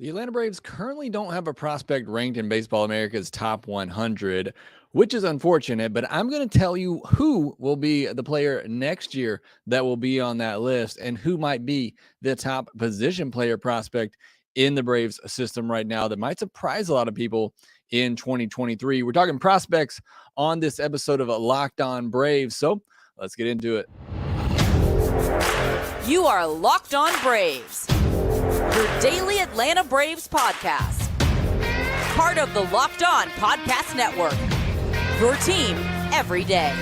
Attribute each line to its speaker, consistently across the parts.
Speaker 1: The Atlanta Braves currently don't have a prospect ranked in Baseball America's top 100, which is unfortunate, but I'm going to tell you who will be the player next year that will be on that list and who might be the top position player prospect in the Braves system right now that might surprise a lot of people in 2023. We're talking prospects on this episode of Locked On Braves, so let's get into it.
Speaker 2: You are Locked On Braves, your daily Atlanta Braves podcast. Part of the Locked On Podcast Network, your team every day.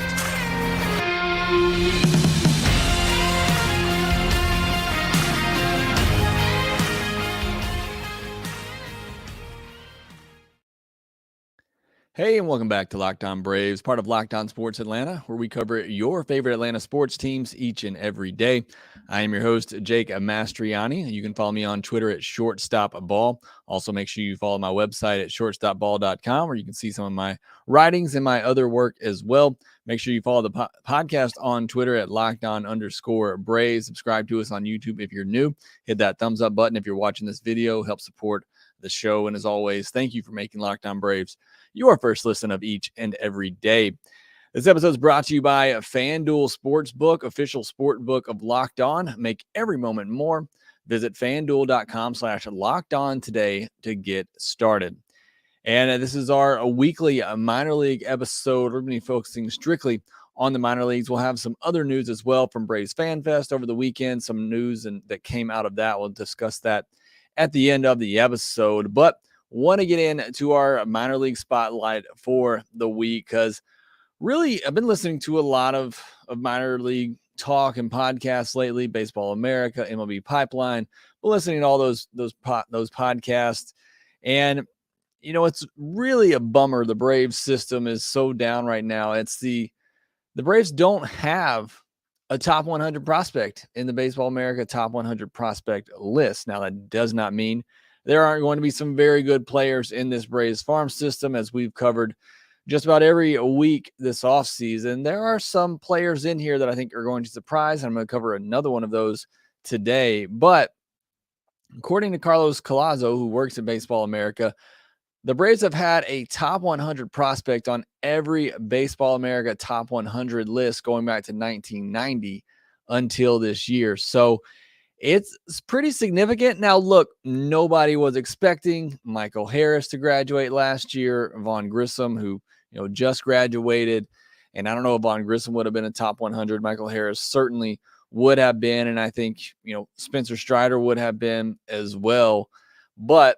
Speaker 1: Hey, and welcome back to Locked On Braves, part of Locked On Sports Atlanta, where we cover your favorite Atlanta sports teams each and every day. I am your host, Jake Mastroianni. You can follow me on Twitter at Shortstop Ball. Also, make sure you follow my website at shortstopball.com, where you can see some of my writings and my other work as well. Make sure you follow the podcast on Twitter at LockedOn_Braves. Subscribe to us on YouTube if you're new. Hit that thumbs up button if you're watching this video. Help support the show. And as always, thank you for making Locked On Braves your first listen of each and every day. This episode is brought to you by FanDuel Sportsbook, official sport book of Locked On. Make every moment more. Visit FanDuel.com/LockedOn today to get started. And this is our weekly minor league episode. We're going to be focusing strictly on the minor leagues. We'll have some other news as well from Braves Fan Fest over the weekend, some news that came out of that. We'll discuss that at the end of the episode. But want to get into our minor league spotlight for the week because really I've been listening to a lot of minor league talk and podcasts lately, Baseball America, MLB Pipeline, but listening to all those podcasts. And, you know, it's really a bummer. The Braves system is so down right now. It's the Braves don't have a top 100 prospect in the Baseball America top 100 prospect list. Now, that does not mean there aren't going to be some very good players in this Braves farm system, as we've covered just about every week this offseason. There are some players in here that I think are going to surprise. I'm going to cover another one of those today. But according to Carlos Collazo, who works at Baseball America, the Braves have had a top 100 prospect on every Baseball America top 100 list going back to 1990 until this year. So it's pretty significant. Now, look, nobody was expecting Michael Harris to graduate last year. Vaughn Grissom, who just graduated, and I don't know if Vaughn Grissom would have been a top 100. Michael Harris certainly would have been, and I think Spencer Strider would have been as well. But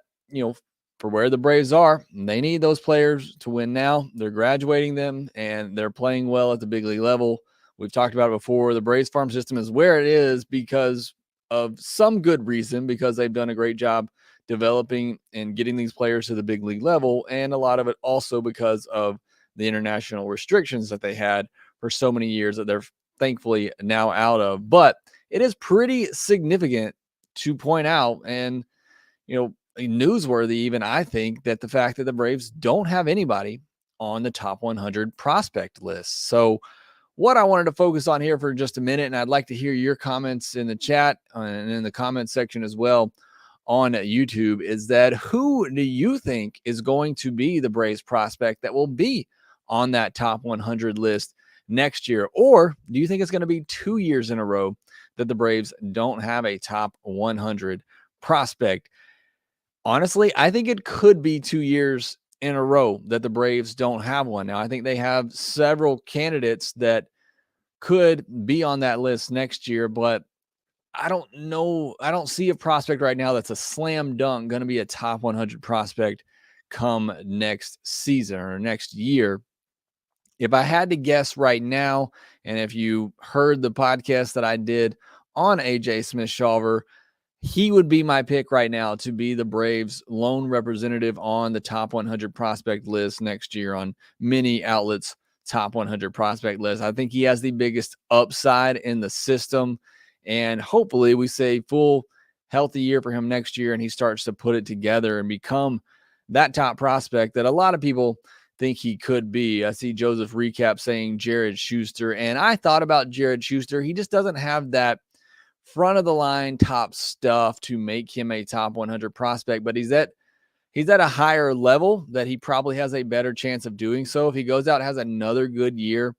Speaker 1: for where the Braves are, they need those players to win now. They're graduating them, and they're playing well at the big league level. We've talked about it before. The Braves farm system is where it is because of some good reason, because they've done a great job developing and getting these players to the big league level. And a lot of it also because of the international restrictions that they had for so many years that they're thankfully now out of. But it is pretty significant to point out, and, newsworthy even, I think, that the fact that the Braves don't have anybody on the top 100 prospect list. So what I wanted to focus on here for just a minute, and I'd like to hear your comments in the chat and in the comment section as well on YouTube, is that who do you think is going to be the Braves prospect that will be on that top 100 list next year? Or do you think it's going to be 2 years in a row that the Braves don't have a top 100 prospect? Honestly, I think it could be 2 years in a row that the Braves don't have one. Now, I think they have several candidates that could be on that list next year, but I don't know. I don't see a prospect right now that's a slam dunk going to be a top 100 prospect come next season or next year. If I had to guess right now, and if you heard the podcast that I did on AJ Smith-Shawver, he would be my pick right now to be the Braves' lone representative on the top 100 prospect list next year on many outlets' top 100 prospect list. I think he has the biggest upside in the system, and hopefully we say full healthy year for him next year, and he starts to put it together and become that top prospect that a lot of people think he could be. I see Joseph Recap saying Jared Schuster, and I thought about Jared Schuster. He just doesn't have that front of the line top stuff to make him a top 100 prospect, but he's at a higher level that he probably has a better chance of doing so. If he goes out and has another good year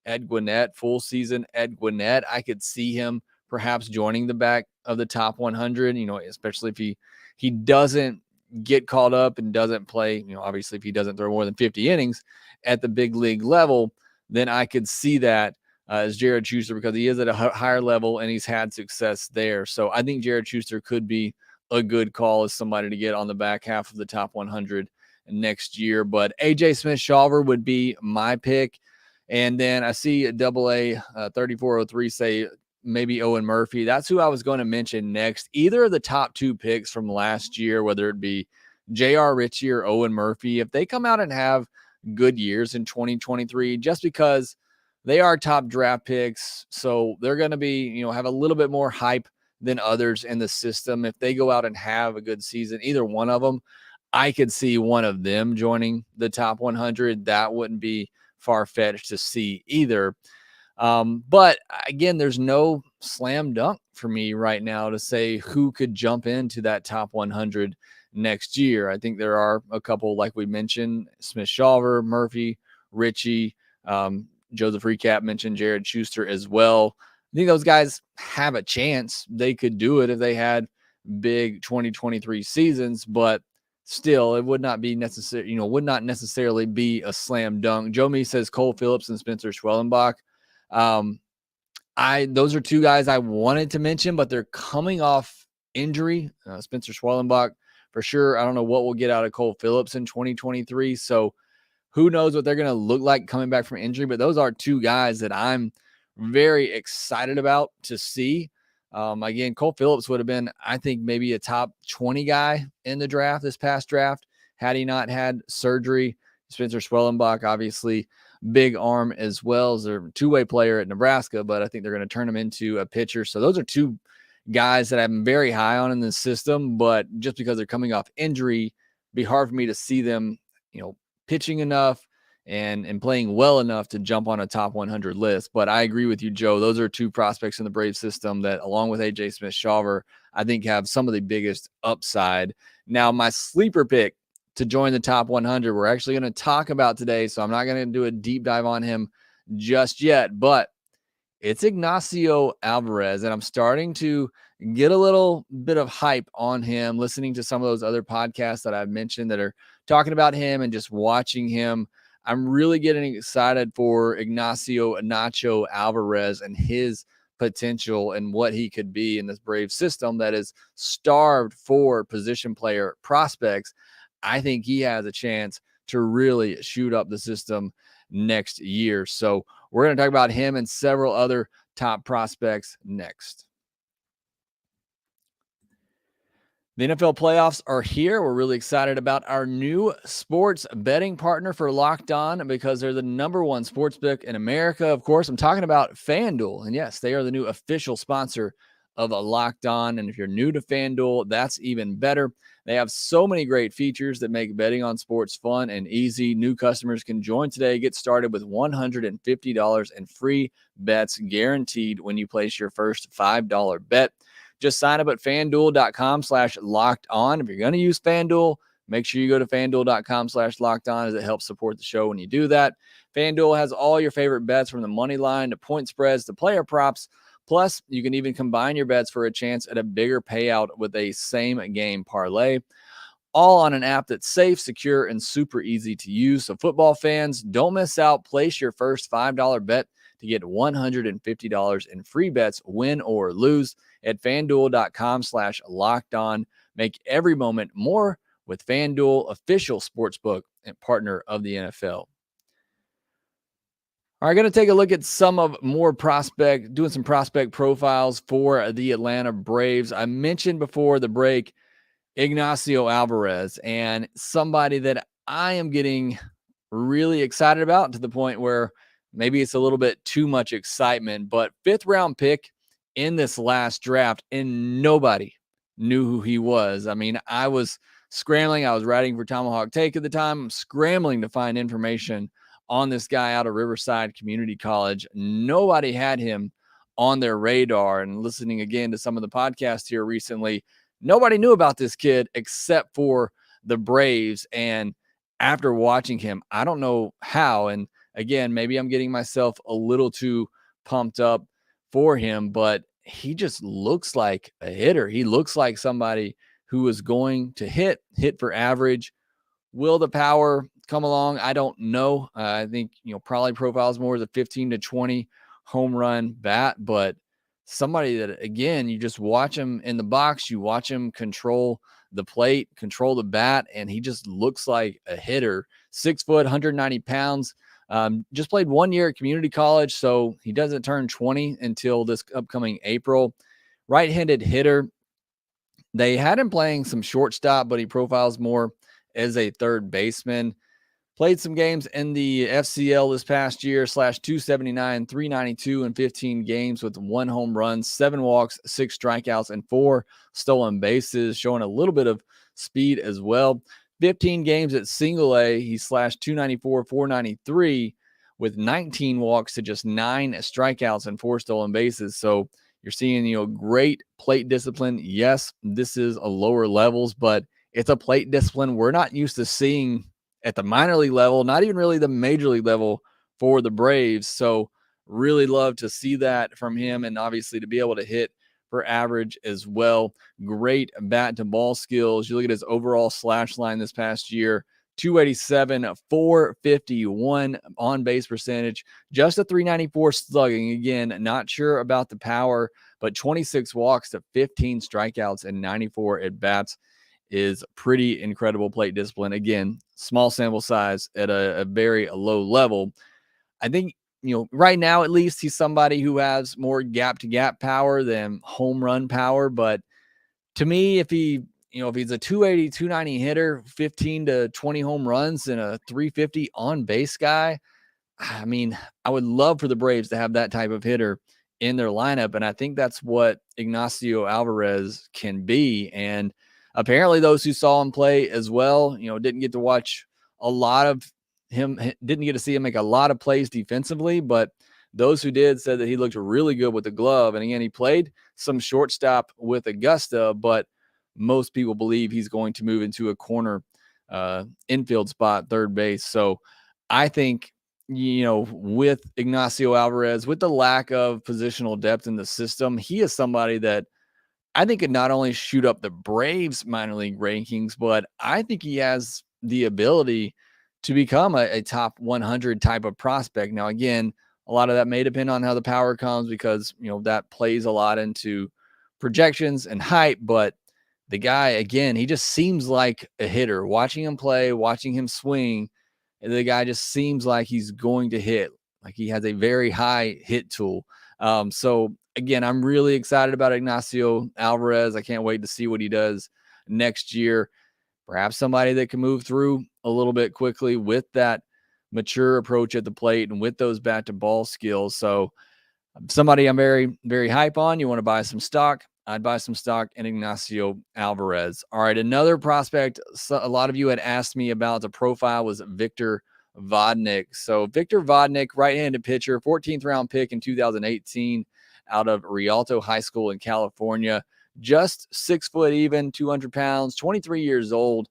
Speaker 1: at Gwinnett, full season at Gwinnett, I could see him perhaps joining the back of the top 100, especially if he doesn't get caught up and doesn't play, obviously if he doesn't throw more than 50 innings at the big league level, then I could see that as Jared Schuster, because he is at a higher level and he's had success there. So I think Jared Schuster could be a good call as somebody to get on the back half of the top 100 next year. But AJ Smith-Shawver would be my pick. And then I see AA 3403 say maybe Owen Murphy. That's who I was going to mention next. Either of the top two picks from last year, whether it be J.R. Ritchie or Owen Murphy, if they come out and have good years in 2023, just because they are top draft picks, so they're going to be, have a little bit more hype than others in the system. If they go out and have a good season, either one of them, I could see one of them joining the top 100. That wouldn't be far-fetched to see either. But again, there's no slam dunk for me right now to say who could jump into that top 100 next year. I think there are a couple, like we mentioned, Smith-Shawver, Murphy, Ritchie, Joseph Recap mentioned Jared Schuster as well. I think those guys have a chance. They could do it if they had big 2023 seasons, but still, it would not be necessary, would not necessarily be a slam dunk. Joe Me says Cole Phillips and Spencer Schwellenbach. Those are two guys I wanted to mention, but they're coming off injury. Spencer Schwellenbach, for sure. I don't know what we'll get out of Cole Phillips in 2023. So who knows what they're going to look like coming back from injury, but those are two guys that I'm very excited about to see. Again, Cole Phillips would have been, I think, maybe a top 20 guy in the draft, this past draft, had he not had surgery. Spencer Schwellenbach, obviously, big arm as well as a two-way player at Nebraska, but I think they're going to turn him into a pitcher. So those are two guys that I'm very high on in the system, but just because they're coming off injury, it'd be hard for me to see them, pitching enough and playing well enough to jump on a top 100 list. But I agree with you, Joe. Those are two prospects in the Braves system that, along with AJ Smith-Shawver, I think have some of the biggest upside. Now, my sleeper pick to join the top 100, we're actually going to talk about today, so I'm not going to do a deep dive on him just yet, but it's Ignacio Alvarez, and I'm starting to get a little bit of hype on him, listening to some of those other podcasts that I've mentioned that are talking about him and just watching him. I'm really getting excited for Ignacio Nacho Alvarez and his potential and what he could be in this Brave system that is starved for position player prospects. I think he has a chance to really shoot up the system next year. So we're going to talk about him and several other top prospects next. The NFL playoffs are here. We're really excited about our new sports betting partner for Locked On because they're the number one sports book in America. Of course, I'm talking about FanDuel. And yes, they are the new official sponsor of Locked On. And if you're new to FanDuel, that's even better. They have so many great features that make betting on sports fun and easy. New customers can join today. Get started with $150 in free bets guaranteed when you place your first $5 bet. Just sign up at FanDuel.com/locked-on. If you're going to use FanDuel, make sure you go to FanDuel.com/locked-on as it helps support the show when you do that. FanDuel has all your favorite bets from the money line to point spreads to player props. Plus, you can even combine your bets for a chance at a bigger payout with a same-game parlay. All on an app that's safe, secure, and super easy to use. So football fans, don't miss out. Place your first $5 bet to get $150 in free bets, win or lose, at FanDuel.com/locked-on. Make every moment more with FanDuel, official sportsbook and partner of the NFL. All right, going to take a look at doing some prospect profiles for the Atlanta Braves. I mentioned before the break, Ignacio Alvarez, and somebody that I am getting really excited about to the point where maybe it's a little bit too much excitement, but 5th round pick in this last draft, and nobody knew who he was. I mean, I was scrambling. I was writing for Tomahawk Take at the time. I'm scrambling to find information on this guy out of Riverside Community College. Nobody had him on their radar. And listening again to some of the podcasts here recently, nobody knew about this kid except for the Braves. And after watching him, I don't know how. And again, maybe I'm getting myself a little too pumped up for him, but he just looks like a hitter. He looks like somebody who is going to hit for average. Will the power come along? I don't know. I think, probably profiles more as a 15 to 20 home run bat, but somebody that, again, you just watch him in the box, you watch him control the plate, control the bat, and he just looks like a hitter. 6 foot, 190 pounds. Just played 1 year at community college, so he doesn't turn 20 until this upcoming April. Right-handed hitter. They had him playing some shortstop, but he profiles more as a third baseman. Played some games in the FCL this past year, /279, 392 in 15 games with 1 home run, 7 walks, 6 strikeouts, and 4 stolen bases, showing a little bit of speed as well. 15 games at single A, he /294, 493 with 19 walks to just 9 strikeouts and 4 stolen bases. So you're seeing, great plate discipline. Yes, this is a lower levels, but it's a plate discipline we're not used to seeing at the minor league level, not even really the major league level for the Braves. So really love to see that from him, and obviously to be able to hit for average as well. Great bat to ball skills. You look at his overall slash line this past year, 287, 451 on base percentage, just a 394 slugging. Again, not sure about the power, but 26 walks to 15 strikeouts and 94 at bats is pretty incredible plate discipline. Again, small sample size at a very low level. I think, right now, at least, he's somebody who has more gap to gap power than home run power. But to me, if he's a 280, 290 hitter, 15 to 20 home runs and a 350 on base guy, I mean, I would love for the Braves to have that type of hitter in their lineup. And I think that's what Ignacio Alvarez can be. And apparently those who saw him play as well, didn't get to watch a lot of him, didn't get to see him make a lot of plays defensively, but those who did said that he looked really good with the glove. And again, he played some shortstop with Augusta, but most people believe he's going to move into a corner infield spot, third base. So I think, with Ignacio Alvarez, with the lack of positional depth in the system, he is somebody that I think could not only shoot up the Braves minor league rankings, but I think he has the ability to become a top 100 type of prospect. Now, again, a lot of that may depend on how the power comes, because, that plays a lot into projections and hype. But the guy, again, he just seems like a hitter. Watching him play, watching him swing, the guy just seems like he's going to hit. Like he has a very high hit tool. So again, I'm really excited about Ignacio Alvarez. I can't wait to see what he does next year. Perhaps somebody that can move through a little bit quickly with that mature approach at the plate and with those bat to ball skills. So somebody I'm very, very hype on. You want to buy some stock? I'd buy some stock in Ignacio Alvarez. All right, another prospect a lot of you had asked me about the profile was Victor Vodnik. So Victor Vodnik, right-handed pitcher, 14th round pick in 2018 out of Rialto High School in California. Just 6 foot even, 200 pounds, 23 years old.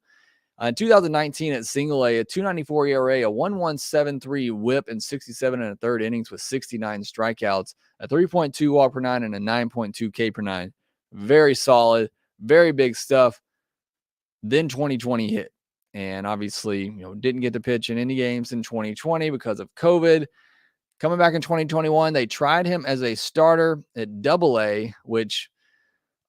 Speaker 1: In 2019 at single A, a 2.94 ERA, a 1.173 whip, and 67 and a third innings with 69 strikeouts, a 3.2 walk per nine, and a 9.2 K per nine. Very solid, very big stuff. Then 2020 hit. And obviously, didn't get to pitch in any games in 2020 because of COVID. Coming back in 2021, they tried him as a starter at Double A, which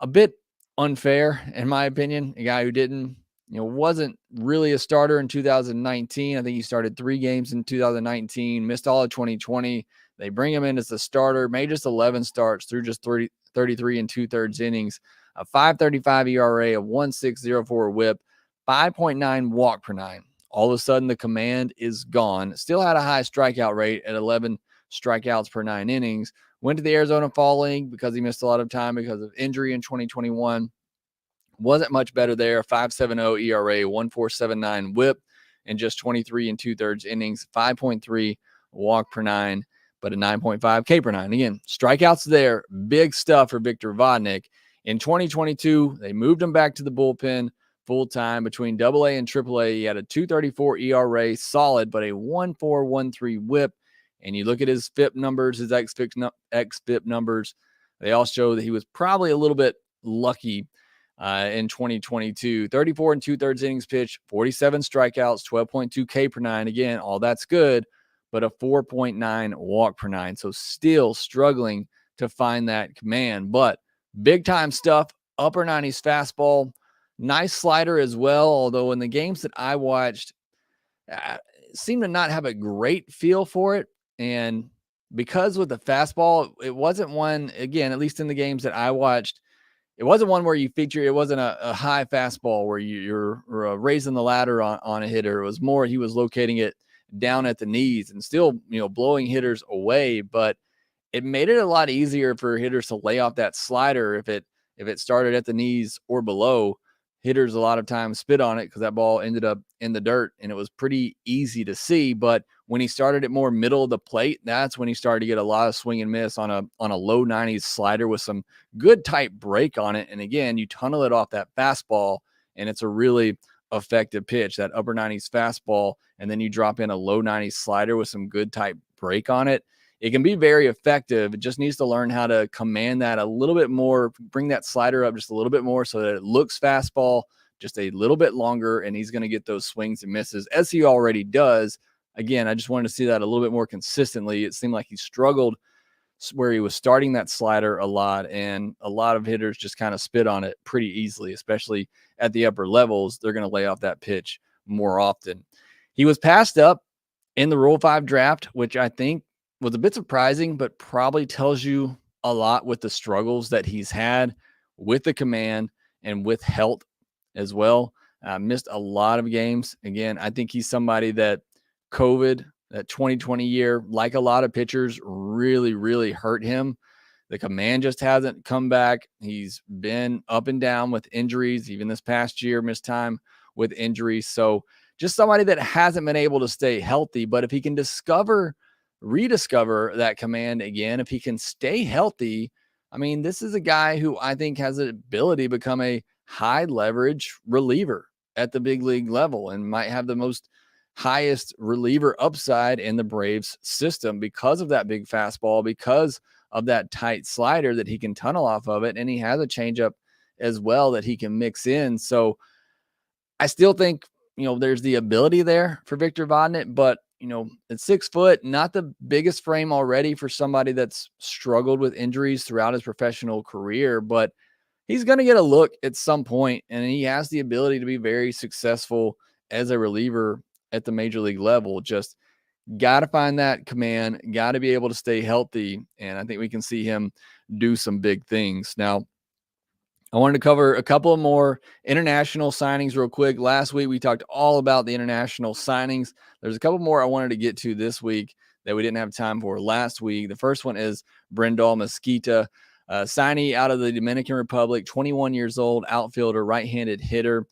Speaker 1: a bit unfair, in my opinion. A guy who didn't, wasn't really a starter in 2019. I think he started 3 games in 2019, missed all of 2020. They bring him in as the starter, made just 11 starts through just 33 and 2/3 innings, a 5.35 ERA, a 1.604 whip, 5.9 walk per nine. All of a sudden, the command is gone. Still had a high strikeout rate at 11 strikeouts per 9 innings. Went to the Arizona Fall League because he missed a lot of time because of injury in 2021. Wasn't much better there. 5.70 ERA, 1.479 whip, and just 23 and 2/3 innings, 5.3 walk per nine. but a 9.5 K per nine. Again, strikeouts there, big stuff for Victor Vodnik. In 2022, they moved him back to the bullpen full time between AA and AAA. He had a 2.34 ERA, solid, but a 1.413 WHIP. And you look at his FIP numbers, his xFIP numbers, they all show that he was probably a little bit lucky in 2022. 34 and 2/3 innings pitched, 47 strikeouts, 12.2 K per nine. Again, all that's good, but a 4.9 walk per nine. So still struggling to find that command, but big time stuff. Upper 90s fastball, nice slider as well. Although in the games that I watched, seemed to not have a great feel for it. And because with the fastball, it wasn't one, again, at least in the games that I watched, it wasn't one where you feature, it wasn't a high fastball where you're raising the ladder on a hitter. It was more, he was locating it down at the knees and still, blowing hitters away, but it made it a lot easier for hitters to lay off that slider. If it started at the knees or below, hitters a lot of times spit on it because that ball ended up in the dirt, and it was pretty easy to see. But when he started it more middle of the plate, that's when he started to get a lot of swing and miss on a low 90s slider with some good tight break on it. And again, you tunnel it off that fastball, and it's a really effective pitch, that upper 90s fastball, and then you drop in a low 90s slider with some good tight break on it. It can be very effective. It just needs to learn how to command that a little bit more, bring that slider up just a little bit more so that it looks fastball just a little bit longer, and he's going to get those swings and misses as he already does. Again, I just wanted to see that a little bit more consistently. It seemed like he struggled where he was starting that slider a lot, and a lot of hitters just kind of spit on it pretty easily, especially at the upper levels. They're going to lay off that pitch more often. He was passed up in the Rule 5 draft, which I think was a bit surprising, but probably tells you a lot with the struggles that he's had with the command and with health as well. Missed a lot of games. Again, I think he's somebody that COVID, that 2020 year, like a lot of pitchers, really, really hurt him. The command just hasn't come back. He's been up and down with injuries. Even this past year, missed time with injuries. So just somebody that hasn't been able to stay healthy. But if he can rediscover that command again, if he can stay healthy, I mean, this is a guy who I think has the ability to become a high leverage reliever at the big league level and might have the most highest reliever upside in the Braves system because of that big fastball, because of that tight slider that he can tunnel off of it. And he has a changeup as well that he can mix in. So I still think, there's the ability there for Victor Vodnik, but at 6 foot, not the biggest frame already for somebody that's struggled with injuries throughout his professional career, but he's going to get a look at some point, and he has the ability to be very successful as a reliever at the major league level. Just got to find that command, got to be able to stay healthy, and I think we can see him do some big things. Now, I wanted to cover a couple of more international signings real quick. Last week, we talked all about the international signings. There's a couple more I wanted to get to this week that we didn't have time for last week. The first one is Brandol Mezquita, signee out of the Dominican Republic, 21 years old, outfielder, right-handed hitter.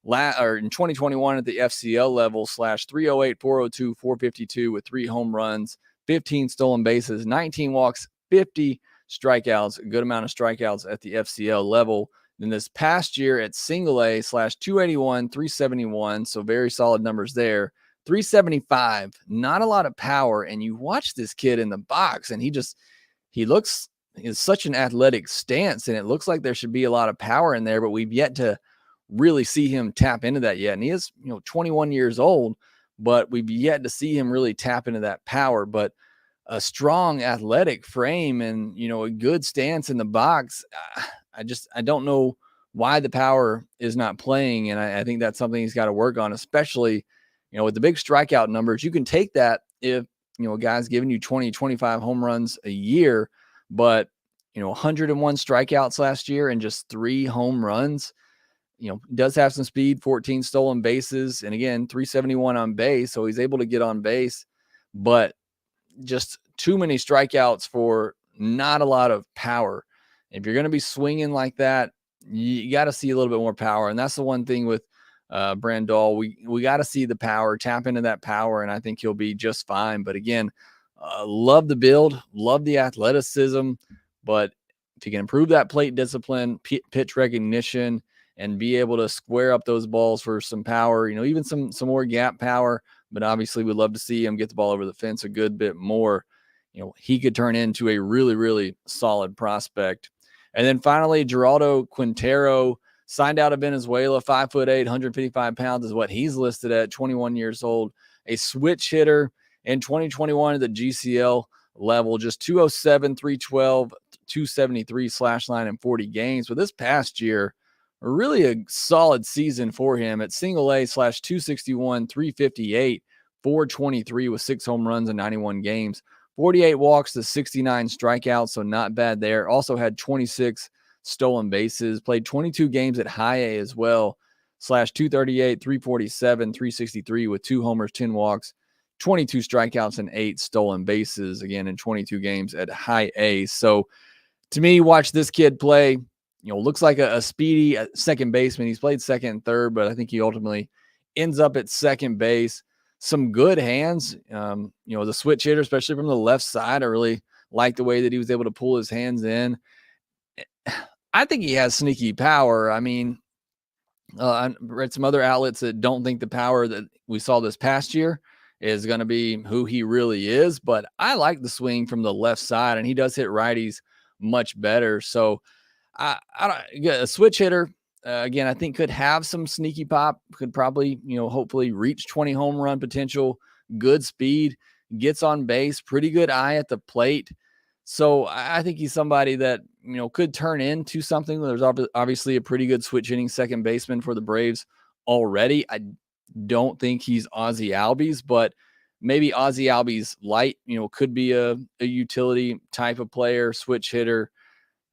Speaker 1: In 2021 at the FCL level, /308, 402, 452 with 3 home runs, 15 stolen bases, 19 walks, 50 strikeouts, a good amount of strikeouts at the FCL level. Then this past year at single A, /281, 371, so very solid numbers there. 375, not a lot of power. And you watch this kid in the box, and he looks is such an athletic stance, and it looks like there should be a lot of power in there, but we've yet to really see him tap into that yet. And he is, 21 years old, but we've yet to see him really tap into that power. But a strong athletic frame and, a good stance in the box. I don't know why the power is not playing. And I think that's something he's got to work on, especially, with the big strikeout numbers. You can take that if, a guy's giving you 20, 25 home runs a year, but, 101 strikeouts last year and just 3 home runs, does have some speed, 14 stolen bases. And again, 371 on base. So he's able to get on base, but just too many strikeouts for not a lot of power. If you're going to be swinging like that, you got to see a little bit more power. And that's the one thing with Brandol. We got to see the power, tap into that power, and I think he'll be just fine. But again, Love the build, love the athleticism, but if you can improve that plate discipline, pitch recognition, and be able to square up those balls for some power, even some more gap power, but obviously we'd love to see him get the ball over the fence a good bit more. He could turn into a really, really solid prospect. And then finally, Geraldo Quintero signed out of Venezuela, 5'8", 155 pounds is what he's listed at, 21 years old, a switch hitter in 2021 at the GCL level, just 207, 312, 273 slash line in 40 games. But this past year, really a solid season for him at single A slash 261, 358, 423 with 6 home runs in 91 games, 48 walks to 69 strikeouts. So not bad there. Also had 26 stolen bases, played 22 games at high A as well, slash 238, 347, 363 with 2 homers, 10 walks, 22 strikeouts and 8 stolen bases, again, in 22 games at high A. So to me, watch this kid play, looks like a speedy second baseman. He's played second and third, but I think he ultimately ends up at second base. Some good hands, the switch hitter, especially from the left side. I really like the way that he was able to pull his hands in. I think he has sneaky power. I mean, I read some other outlets that don't think the power that we saw this past year is going to be who he really is, but I like the swing from the left side, and he does hit righties much better. So I don't, a switch hitter, again, I think could have some sneaky pop, could probably, hopefully reach 20 home run potential, good speed, gets on base, pretty good eye at the plate. So I think he's somebody that, could turn into something. There's obviously a pretty good switch hitting second baseman for the Braves already. I don't think he's Ozzie Albies, but maybe Ozzie Albies light, could be a utility type of player, switch hitter,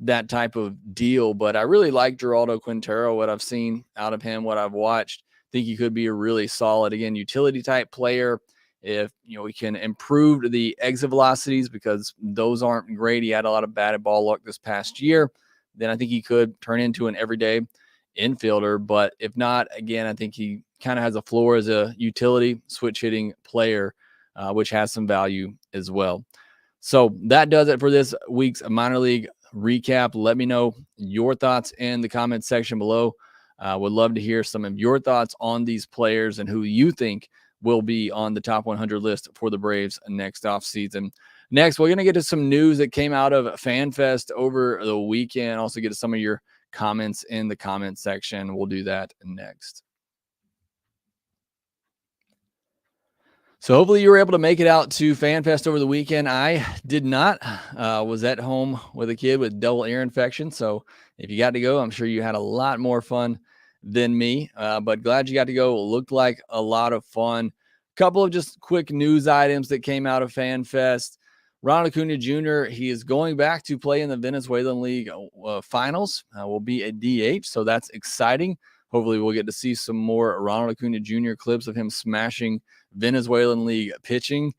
Speaker 1: that type of deal. But I really like Geraldo Quintero, what I've seen out of him, what I've watched. I think he could be a really solid, again, utility type player. If, we can improve the exit velocities, because those aren't great. He had a lot of batted ball luck this past year. Then I think he could turn into an everyday infielder. But if not, again, I think he kind of has a floor as a utility switch hitting player, which has some value as well. So that does it for this week's minor league recap. Let me know your thoughts in the comments section below. Would love to hear some of your thoughts on these players and who you think will be on the top 100 list for the Braves next offseason. Next, we're going to get to some news that came out of FanFest over the weekend. Also get to some of your comments in the comment section. We'll do that next. So hopefully you were able to make it out to FanFest over the weekend. I did not. Was at home with a kid with double ear infection. So if you got to go, I'm sure you had a lot more fun than me. But glad you got to go. It looked like a lot of fun. Couple of just quick news items that came out of FanFest. Ronald Acuna Jr., he is going back to play in the Venezuelan League finals. Will be a DH, so that's exciting. Hopefully we'll get to see some more Ronald Acuna Jr. clips of him smashing Venezuelan League pitching.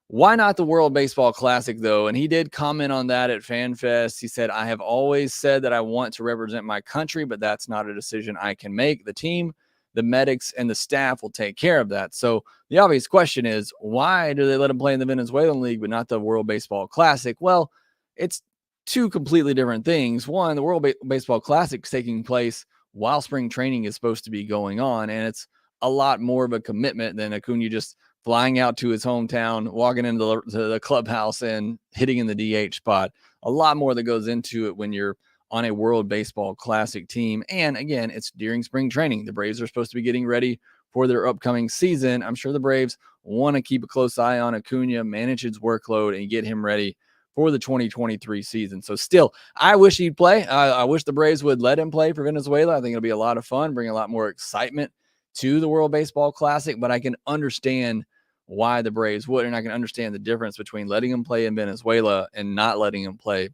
Speaker 1: Why not the World Baseball Classic, though? And he did comment on that at FanFest. He said, I have always said that I want to represent my country, but that's not a decision I can make. The team, the medics, and the staff will take care of that. So the obvious question is, why do they let him play in the Venezuelan League, but not the World Baseball Classic? Well, it's two completely different things. One, the World Baseball Classic is taking place while spring training is supposed to be going on, and it's a lot more of a commitment than Acuna just flying out to his hometown, walking into the clubhouse and hitting in the DH spot. A lot more that goes into it when you're on a World Baseball Classic team. And again, it's during spring training. The Braves are supposed to be getting ready for their upcoming season. I'm sure the Braves want to keep a close eye on Acuna, manage his workload, and get him ready for the 2023 season. So still, I wish he'd play. I wish the Braves would let him play for Venezuela. I think it'll be a lot of fun, bring a lot more excitement to the World Baseball Classic, but I can understand why the Braves would, and I can understand the difference between letting him play in Venezuela and not letting him play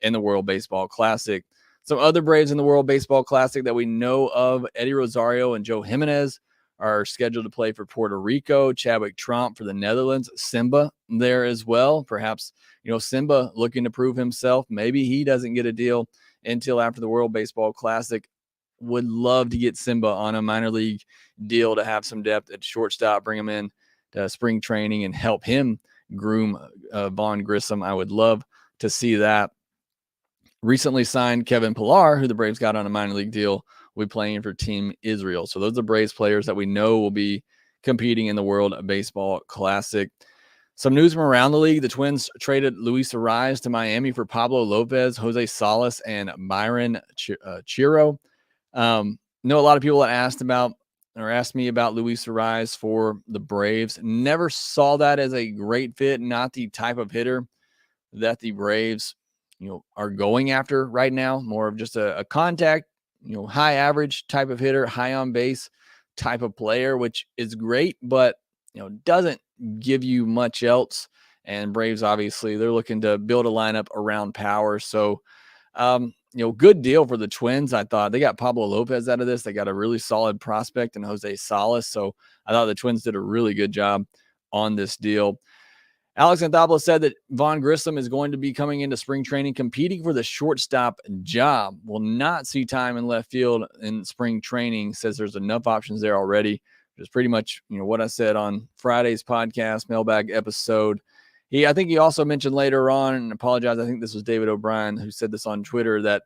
Speaker 1: in the World Baseball Classic. Some other Braves in the World Baseball Classic that we know of, Eddie Rosario and Joe Jimenez are scheduled to play for Puerto Rico, Chadwick Tromp for the Netherlands, Simba there as well. Perhaps, Simba looking to prove himself. Maybe he doesn't get a deal until after the World Baseball Classic. Would love to get Simba on a minor league deal to have some depth at shortstop, bring him in to spring training and help him groom Vaughn Grissom. I would love to see that. Recently signed Kevin Pillar, who the Braves got on a minor league deal, will be playing for Team Israel. So those are Braves players that we know will be competing in the World Baseball Classic. Some news from around the league. The Twins traded Luis Arraez to Miami for Pablo Lopez, Jose Salas, and Byron Chiro. Know a lot of people that asked me about Luis Arraez for the Braves. Never saw that as a great fit, not the type of hitter that the Braves are going after right now. More of just a contact, high average type of hitter, high on base type of player, which is great, but doesn't give you much else. And Braves, obviously, they're looking to build a lineup around power. So, good deal for the Twins. I thought they got Pablo Lopez out of this. They got a really solid prospect in Jose Salas. So I thought the Twins did a really good job on this deal. Alex Anthopoulos said that Vaughn Grissom is going to be coming into spring training competing for the shortstop job. Will not see time in left field in spring training. Says there's enough options there already. Which is pretty much what I said on Friday's podcast mailbag episode. I think he also mentioned later on, and apologize, I think this was David O'Brien who said this on Twitter, that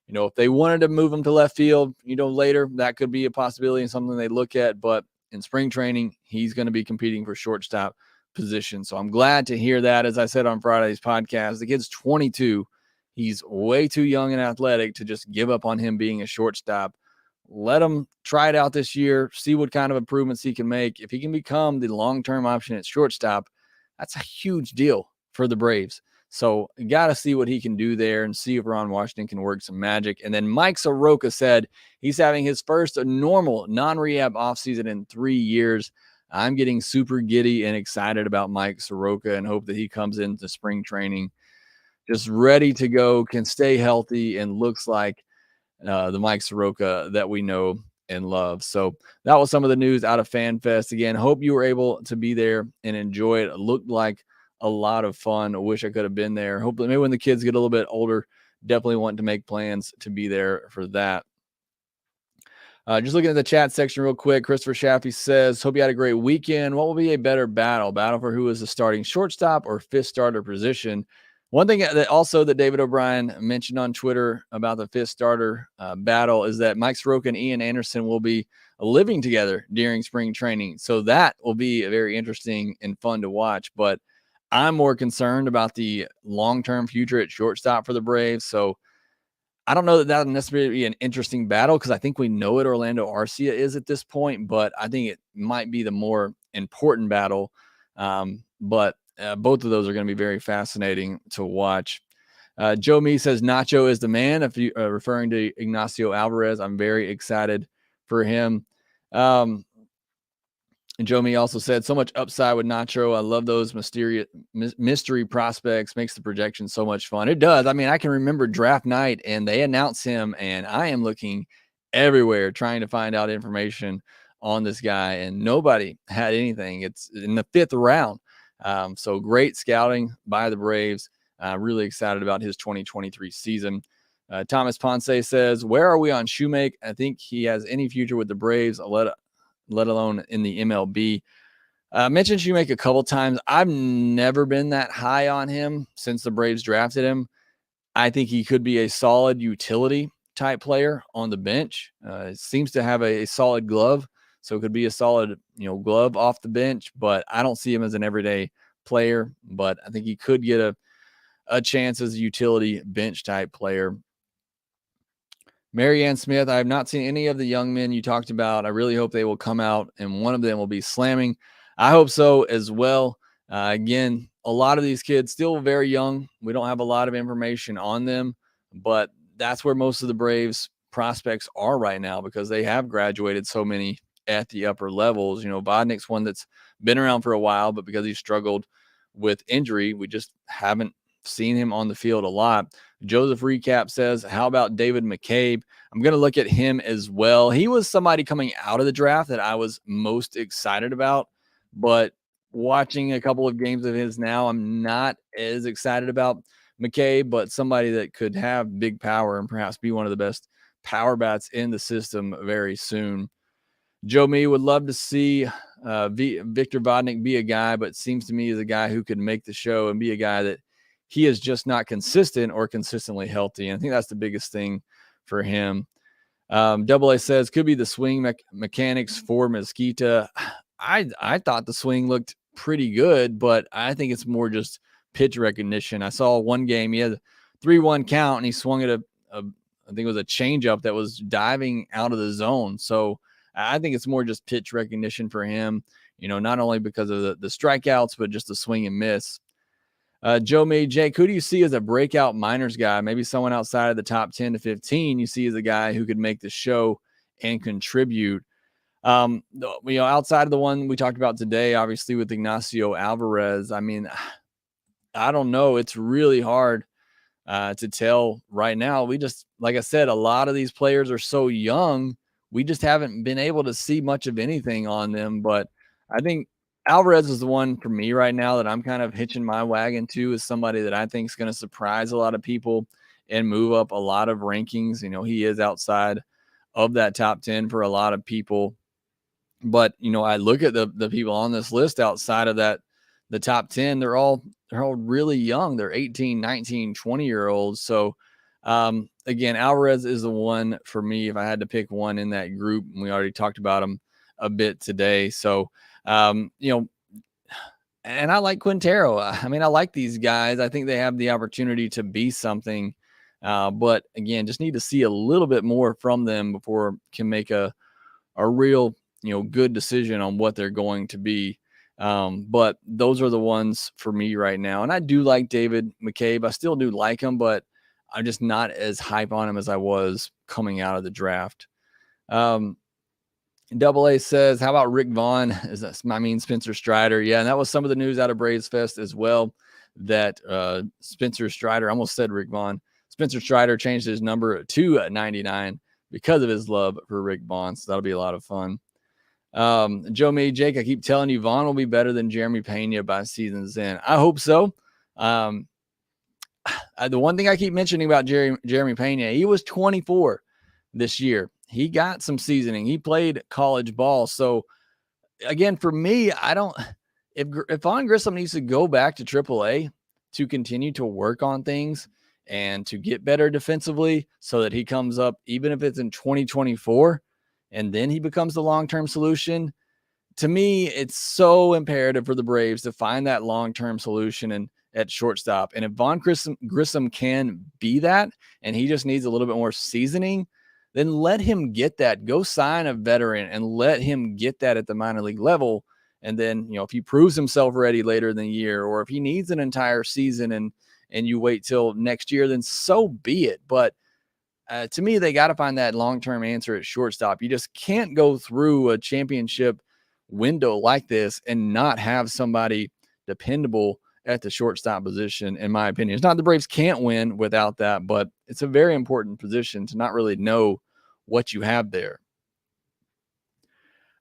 Speaker 1: if they wanted to move him to left field, later, that could be a possibility and something they look at. But in spring training, he's going to be competing for shortstop position. So I'm glad to hear that. As I said on Friday's podcast, the kid's 22. He's way too young and athletic to just give up on him being a shortstop. Let him try it out this year, see what kind of improvements he can make. If he can become the long-term option at shortstop, that's a huge deal for the Braves. So you got to see what he can do there and see if Ron Washington can work some magic. And then Mike Soroka said he's having his first normal non-rehab offseason in 3 years. I'm getting super giddy and excited about Mike Soroka and hope that he comes into spring training just ready to go, can stay healthy, and looks like the Mike Soroka that we know and love. So that was some of the news out of FanFest. Again, hope you were able to be there and enjoy it. It looked like a lot of fun. I wish I could have been there. Hopefully, maybe when the kids get a little bit older, definitely want to make plans to be there for that. Just looking at the chat section real quick, Christopher Shaffy says, hope you had a great weekend. What will be a better battle? Battle for who is the starting shortstop or fifth starter position? One thing that David O'Brien mentioned on Twitter about the fifth starter battle is that Mike Soroka and Ian Anderson will be living together during spring training. So that will be very interesting and fun to watch. But I'm more concerned about the long-term future at shortstop for the Braves. So I don't know that that'll necessarily be an interesting battle because I think we know what Orlando Arcia is at this point, but I think it might be the more important battle. But both of those are going to be very fascinating to watch. Joe Me says Nacho is the man. If you referring to Ignacio Alvarez, I'm very excited for him. And Joe Me also said so much upside with Nacho. I love those mystery prospects. Makes the projection so much fun. It does. I mean, I can remember draft night and they announced him, and I am looking everywhere trying to find out information on this guy, and nobody had anything. It's in the 5th round. So great scouting by the Braves. Really excited about his 2023 season. Thomas Ponce says, where are we on Shoemake? I think he has any future with the Braves, let alone in the MLB. Mentioned Shoemake a couple times. I've never been that high on him since the Braves drafted him. I think he could be a solid utility type player on the bench. Seems to have a solid glove, so it could be a solid glove off the bench, but I don't see him as an everyday player. But I think he could get a chance as a utility bench type player. Marianne Smith, I have not seen any of the young men you talked about. I really hope they will come out and one of them will be slamming. I hope so as well. Again, a lot of these kids still very young. We don't have a lot of information on them, but that's where most of the Braves prospects are right now because they have graduated so many at the upper levels. Vodnik's one that's been around for a while, but because he struggled with injury, we just haven't seen him on the field a lot. Joseph Recap says, how about David McCabe? I'm going to look at him as well. He was somebody coming out of the draft that I was most excited about, but watching a couple of games of his now, I'm not as excited about McCabe, but somebody that could have big power and perhaps be one of the best power bats in the system very soon. Joe Me would love to see Victor Vodnik be a guy, but seems to me is a guy who could make the show and be a guy that he is just not consistent or consistently healthy. And I think that's the biggest thing for him. Double A says could be the swing mechanics for Mezquita. I thought the swing looked pretty good, but I think it's more just pitch recognition. I saw one game he had a 3-1 count and he swung at I think it was a changeup that was diving out of the zone. So I think it's more just pitch recognition for him, not only because of the strikeouts, but just the swing and miss. Joe May, Jake, who do you see as a breakout minors guy? Maybe someone outside of the top 10 to 15 you see as a guy who could make the show and contribute. Outside of the one we talked about today, obviously with Ignacio Alvarez, I mean, I don't know. It's really hard to tell right now. We just, like I said, a lot of these players are so young. We just haven't been able to see much of anything on them. But I think Alvarez is the one for me right now that I'm kind of hitching my wagon to, is somebody that I think is going to surprise a lot of people and move up a lot of rankings. He is outside of that top 10 for a lot of people. But, I look at the people on this list outside of that, the top 10, they're all really young. They're 18, 19, 20-year-olds. So, again, Alvarez is the one for me if I had to pick one in that group. And we already talked about him a bit today. So, and I like Quintero. I mean, I like these guys. I think they have the opportunity to be something. But, again, just need to see a little bit more from them before can make a real, good decision on what they're going to be. But those are the ones for me right now. And I do like David McCabe. I still do like him, but I'm just not as hype on him as I was coming out of the draft. Double A says, how about Rick Vaughn? Spencer Strider. Yeah, and that was some of the news out of Braves Fest as well, that Spencer Strider, I almost said Rick Vaughn. Spencer Strider changed his number to 99 because of his love for Rick Vaughn. So that'll be a lot of fun. Joe May, Jake, I keep telling you, Vaughn will be better than Jeremy Pena by season's end. I hope so. The one thing I keep mentioning about Jeremy Pena, he was 24 this year. He got some seasoning. He played college ball. So again, for me, if Vaughn Grissom needs to go back to AAA to continue to work on things and to get better defensively so that he comes up, even if it's in 2024, and then he becomes the long-term solution. To me, it's so imperative for the Braves to find that long-term solution and at shortstop. And if Vaughn Grissom can be that, and he just needs a little bit more seasoning, then let him get that. Go sign a veteran and let him get that at the minor league level. And then, if he proves himself ready later in the year, or if he needs an entire season and you wait till next year, then so be it. But to me, they got to find that long-term answer at shortstop. You just can't go through a championship window like this and not have somebody dependable at the shortstop position, in my opinion. It's not the Braves can't win without that, but it's a very important position to not really know what you have there.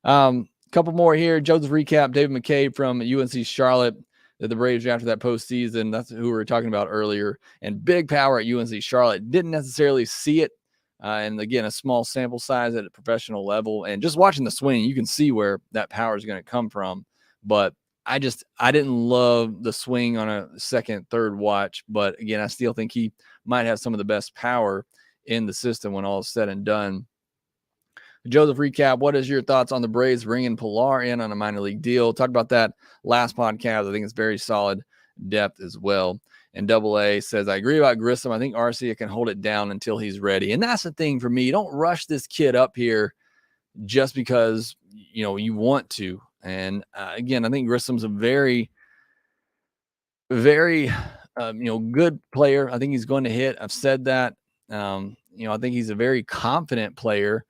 Speaker 1: Couple more here. Joseph recap, David McCabe from UNC Charlotte, that the Braves after that postseason. That's who we were talking about earlier. And big power at UNC Charlotte. Didn't necessarily see it. And again, a small sample size at a professional level. And just watching the swing, you can see where that power is going to come from. But I didn't love the swing on a second, third watch. But again, I still think he might have some of the best power in the system when all is said and done. Joseph recap, what is your thoughts on the Braves bringing Pilar in on a minor league deal? Talked about that last podcast. I think it's very solid depth as well. And Double A says, I agree about Grissom. I think Arcia can hold it down until he's ready. And that's the thing for me. Don't rush this kid up here just because, you want to. And again, I think Grissom's a very, very, good player. I think he's going to hit. I've said that. I think he's a very confident player.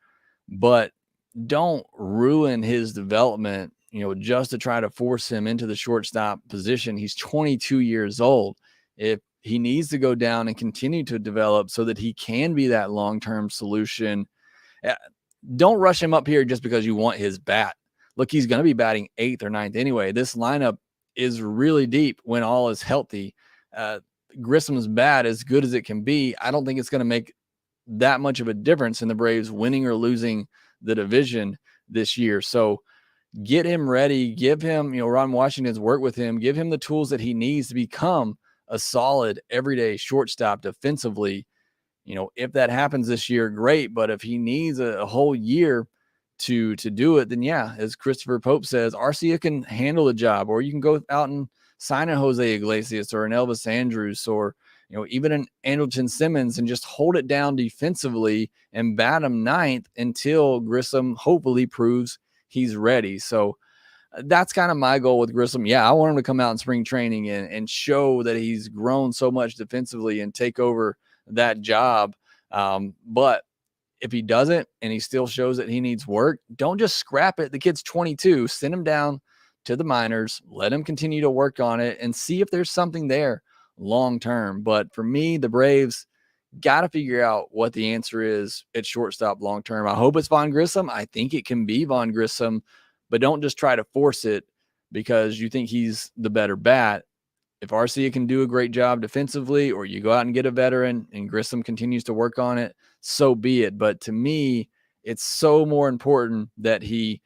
Speaker 1: But don't ruin his development, just to try to force him into the shortstop position. He's 22 years old. If he needs to go down and continue to develop so that he can be that long-term solution, don't rush him up here just because you want his bat. Look, he's going to be batting 8th or 9th anyway. This lineup is really deep when all is healthy. Grissom's bat, as good as it can be, I don't think it's going to make that much of a difference in the Braves winning or losing the division this year. So get him ready, give him, Ron Washington's work with him, give him the tools that he needs to become a solid everyday shortstop defensively. If that happens this year, great. But if he needs a whole year to do it, then yeah, as Christopher Pope says, Arcia can handle the job, or you can go out and sign a Jose Iglesias or an Elvis Andrus or, even an Andrelton Simmons and just hold it down defensively and bat him ninth until Grissom hopefully proves he's ready. So that's kind of my goal with Grissom. Yeah, I want him to come out in spring training and show that he's grown so much defensively and take over that job. But if he doesn't and he still shows that he needs work, don't just scrap it. The kid's 22. Send him down to the minors. Let him continue to work on it and see if there's something there long term. But for me, the Braves got to figure out what the answer is at shortstop long term. I hope it's Vaughn Grissom. I think it can be Vaughn Grissom, but don't just try to force it because you think he's the better bat. If Arcia can do a great job defensively, or you go out and get a veteran and Grissom continues to work on it, so be it. But to me, it's so more important that he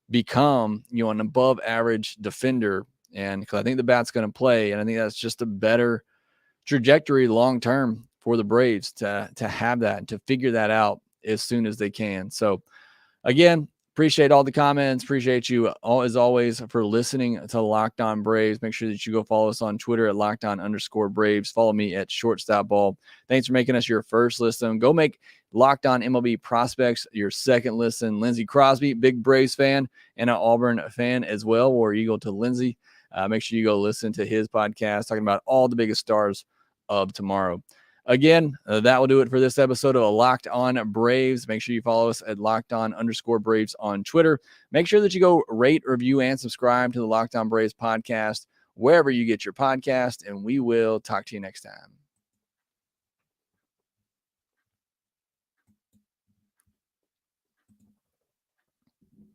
Speaker 1: become, an above average defender. And because I think the bat's going to play, and I think that's just a better trajectory long term for the Braves to have that and to figure that out as soon as they can. So again, appreciate all the comments. Appreciate you all, as always, for listening to Locked On Braves. Make sure that you go follow us on Twitter at LockedOn_Braves. Follow me at Shortstop Ball. Thanks for making us your first listen. Go make Locked On MLB Prospects your second listen. Lindsey Crosby, big Braves fan and an Auburn fan as well. War Eagle to Lindsey. Make sure you go listen to his podcast talking about all the biggest stars of tomorrow. Again, that will do it for this episode of Locked On Braves. Make sure you follow us at LockedOn_Braves on Twitter. Make sure that you go rate, review, and subscribe to the Locked On Braves podcast wherever you get your podcast, and we will talk to you next time.